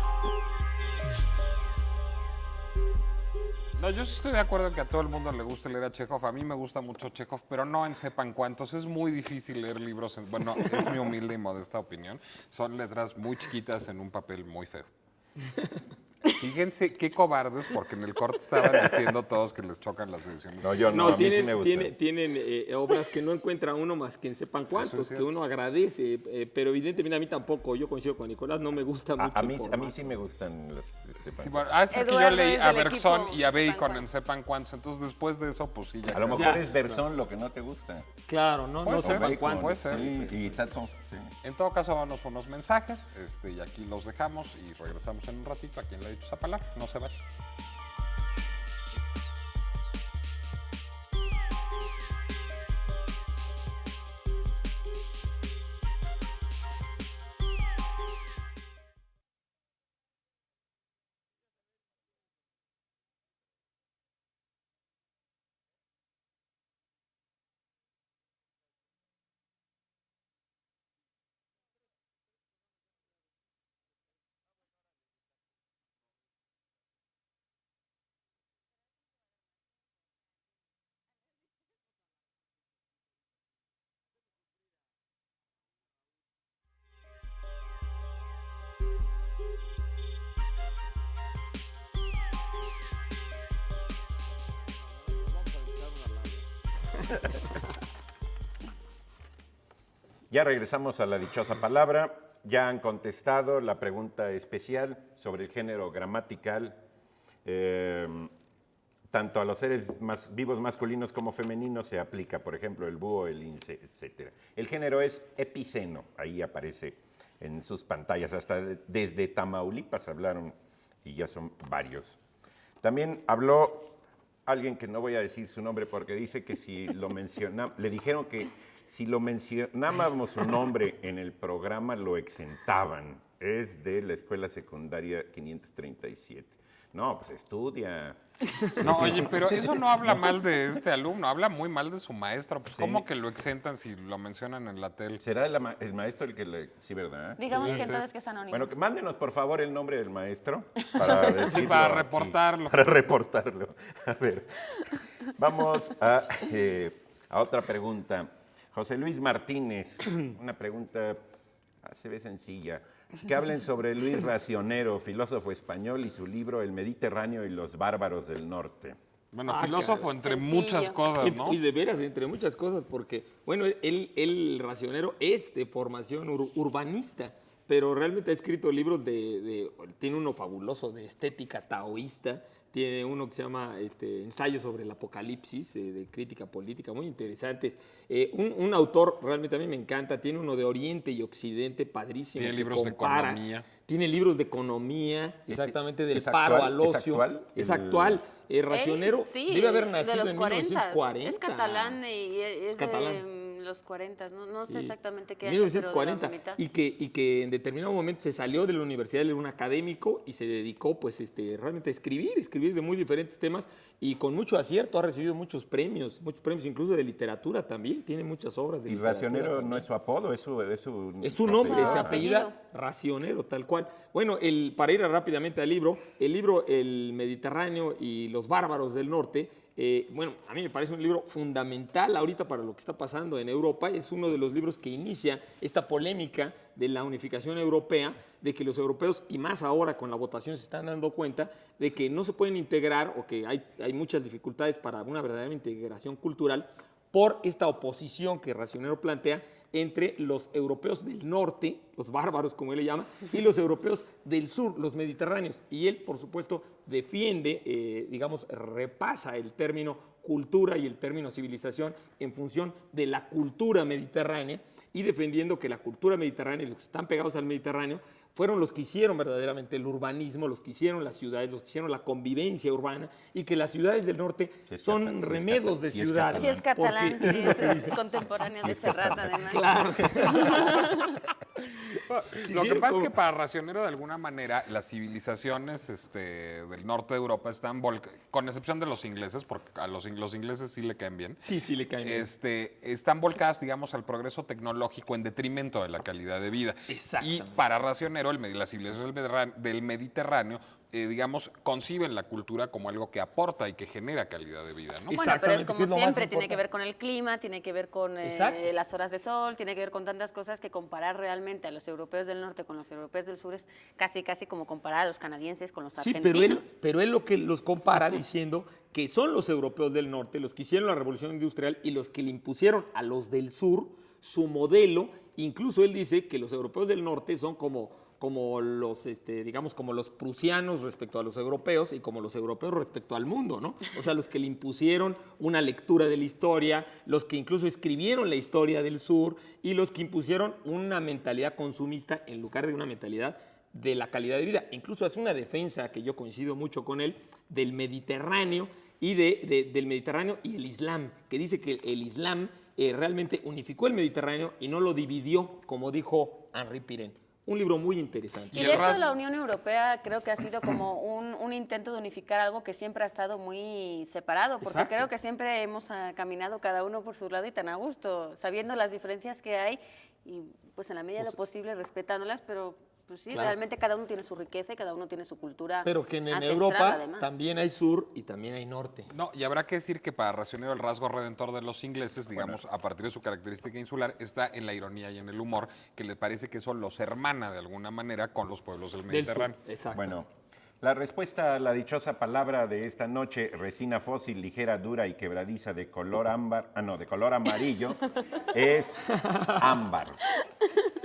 No, yo sí estoy de acuerdo en que a todo el mundo le gusta leer a Chekhov. A mí me gusta mucho Chekhov, pero no en sepan cuántos. Es muy difícil leer libros. Bueno, es mi humilde y modesta opinión. Son letras muy chiquitas en un papel muy feo. Fíjense qué cobardes, porque en el corte estaban diciendo todos que les chocan las ediciones. No, yo no, a mí sí me gusta. Tienen obras que no encuentra uno más que en sepan cuántos, que uno agradece, pero evidentemente a mí tampoco, yo coincido con Nicolás, no me gusta mucho. A mí sí me gustan los de sepan Sí, cuántos. bueno, es que yo Eduardo leí es a del Bergson equipo y a Sepan Bacon en Cuántos. sepan cuántos. Entonces, después de eso, pues sí, ya. A lo mejor Ya, es Bersón lo que no te gusta. Claro, no, Puede no ser, sepan Bacon, cuántos. puede ser. Sí, y Tatson, sí. En todo caso, vamos unos mensajes y aquí los dejamos y regresamos en un ratito a quien le ha dicho esa palabra. No se vaya. Ya regresamos a la dichosa palabra. Ya han contestado la pregunta especial sobre el género gramatical, tanto a los seres vivos masculinos como femeninos se aplica, por ejemplo, el búho, el lince, etc. El género es epiceno, ahí aparece en sus pantallas, hasta desde Tamaulipas hablaron y ya son varios. También habló alguien que no voy a decir su nombre porque dice que si lo mencionamos, le dijeron que si lo mencionábamos su nombre en el programa lo exentaban. Es de la escuela secundaria 537. No, pues estudia. No, oye, pero eso no habla mal de este alumno, habla muy mal de su maestro. Pues, Sí. ¿cómo que lo exentan si lo mencionan en la tele? ¿Será el maestro el que le...? Sí, ¿verdad? Digamos Sí, que sí. entonces que es anónimo. Bueno, que mándenos por favor el nombre del maestro para decirlo para aquí, reportarlo. para reportarlo. A ver, vamos a otra pregunta. José Luis Martínez, una pregunta, se ve sencilla. Que hablen sobre Luis Racionero, filósofo español, y su libro El Mediterráneo y los bárbaros del norte. Bueno, Ah, filósofo caray. entre Sencillo. muchas cosas, ¿no? Y de veras, entre muchas cosas, porque, bueno, el racionero es de formación urbanista, pero realmente ha escrito libros tiene uno fabuloso de estética taoísta, tiene uno que se llama Ensayo sobre el Apocalipsis, de crítica política, muy interesantes. Un autor, realmente a mí me encanta, tiene uno de Oriente y Occidente, padrísimo. Tiene que libros de compara. economía. Tiene libros de economía, exactamente, del ¿Es paro actual? al ¿Es ocio. actual? Es El- actual. Racionero Él, sí, debe haber de nacido los en 40. 1940. Es catalán y es catalán. de los 40. No sé Sí. exactamente qué En año, pero de la 1940, mitad. y que en determinado momento se salió de la universidad, él era un académico y se dedicó pues realmente a escribir de muy diferentes temas y con mucho acierto, ha recibido muchos premios incluso de literatura también, tiene muchas obras de Y literatura Racionero también. no es su apodo, es su Es su nombre, se Ah. apellida Racionero, tal cual. Bueno, para ir rápidamente al libro, El Mediterráneo y los bárbaros del norte, bueno, a mí me parece un libro fundamental ahorita para lo que está pasando en Europa. Es uno de los libros que inicia esta polémica de la unificación europea, de que los europeos, y más ahora con la votación, se están dando cuenta de que no se pueden integrar o que hay muchas dificultades para una verdadera integración cultural por esta oposición que Racionero plantea entre los europeos del norte, los bárbaros como él le llama, y los europeos del sur, los mediterráneos. Y él, por supuesto, defiende, repasa el término cultura y el término civilización en función de la cultura mediterránea y defendiendo que la cultura mediterránea y los que están pegados al Mediterráneo fueron los que hicieron verdaderamente el urbanismo, los que hicieron las ciudades, los que hicieron la convivencia urbana, y que las ciudades del norte Sí es son catalán, sí es remedos catalán, de sí es ciudades. Sí, es catalán, Porque- sí, es contemporáneo de Serrat, además. Claro. Lo que sí, pasa es como- que para Racionero, de alguna manera, las civilizaciones del norte de Europa están con excepción de los ingleses, porque a los ingleses sí le caen bien, Sí, le caen bien. están volcadas, digamos, al progreso tecnológico en detrimento de la calidad de vida. Y Exactamente. para Racionero, las civilizaciones del Mediterráneo, digamos, conciben la cultura como algo que aporta y que genera calidad de vida, ¿no? Bueno, pero es Exactamente, como que es lo más siempre, tiene que importante. ver con el clima, tiene que ver con Exacto. las horas de sol, tiene que ver con tantas cosas que comparar realmente a los europeos del norte con los europeos del sur es casi como comparar a los canadienses con los Sí, argentinos. pero él lo que los compara diciendo que son los europeos del norte los que hicieron la revolución industrial y los que le impusieron a los del sur su modelo. Incluso él dice que los europeos del norte son como los, digamos, como los prusianos respecto a los europeos y como los europeos respecto al mundo, ¿no? O sea, los que le impusieron una lectura de la historia, los que incluso escribieron la historia del sur y los que impusieron una mentalidad consumista en lugar de una mentalidad de la calidad de vida. Incluso hace una defensa, que yo coincido mucho con él, del Mediterráneo y del Mediterráneo y el Islam, que dice que el Islam realmente unificó el Mediterráneo y no lo dividió, como dijo Henri Pirenne. Un libro muy interesante. Y Y de el hecho ras- la Unión Europea creo que ha sido como un intento de unificar algo que siempre ha estado muy separado, porque Exacto. creo que siempre hemos caminado cada uno por su lado y tan a gusto, sabiendo las diferencias que hay y pues en la medida de lo posible respetándolas, pero pues sí, Claro. realmente cada uno tiene su riqueza y cada uno tiene su cultura Pero que en ancestral, Europa además. también hay sur y también hay norte. No, y habrá que decir que para Racionero el rasgo redentor de los ingleses, digamos, a partir de su característica insular, está en la ironía y en el humor, que le parece que eso los hermana de alguna manera con los pueblos del Del Mediterráneo. sur. Exacto. Bueno, la respuesta a la dichosa palabra de esta noche, resina fósil, ligera, dura y quebradiza de color ámbar, de color amarillo, es ámbar.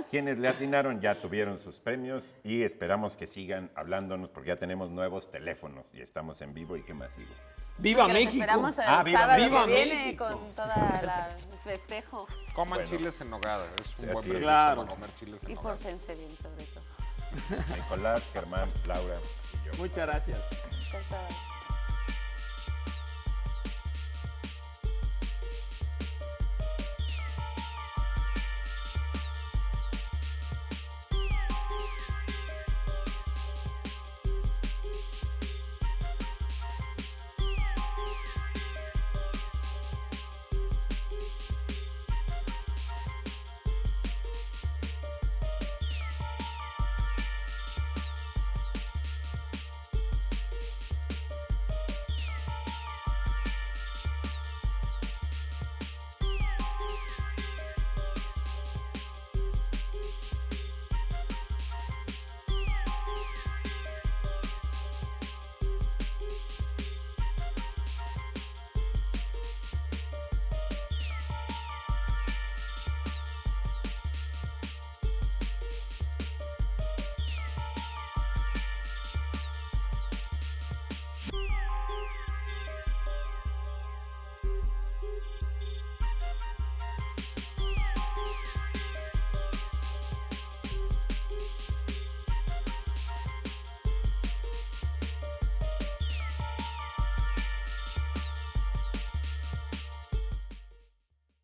Quienes le atinaron ya tuvieron sus premios y esperamos que sigan hablándonos porque ya tenemos nuevos teléfonos y estamos en vivo y qué más digo. ¡Viva Pues que los México! esperamos el viva sábado México. que viene México. con toda el festejo Coman chiles en nogada, es Sí, un buen así es. pretexto Claro. para comer chiles en y nogada. pórtense bien sobre todo. Nicolás, Germán, Laura y yo. Muchas gracias. Chao, chao.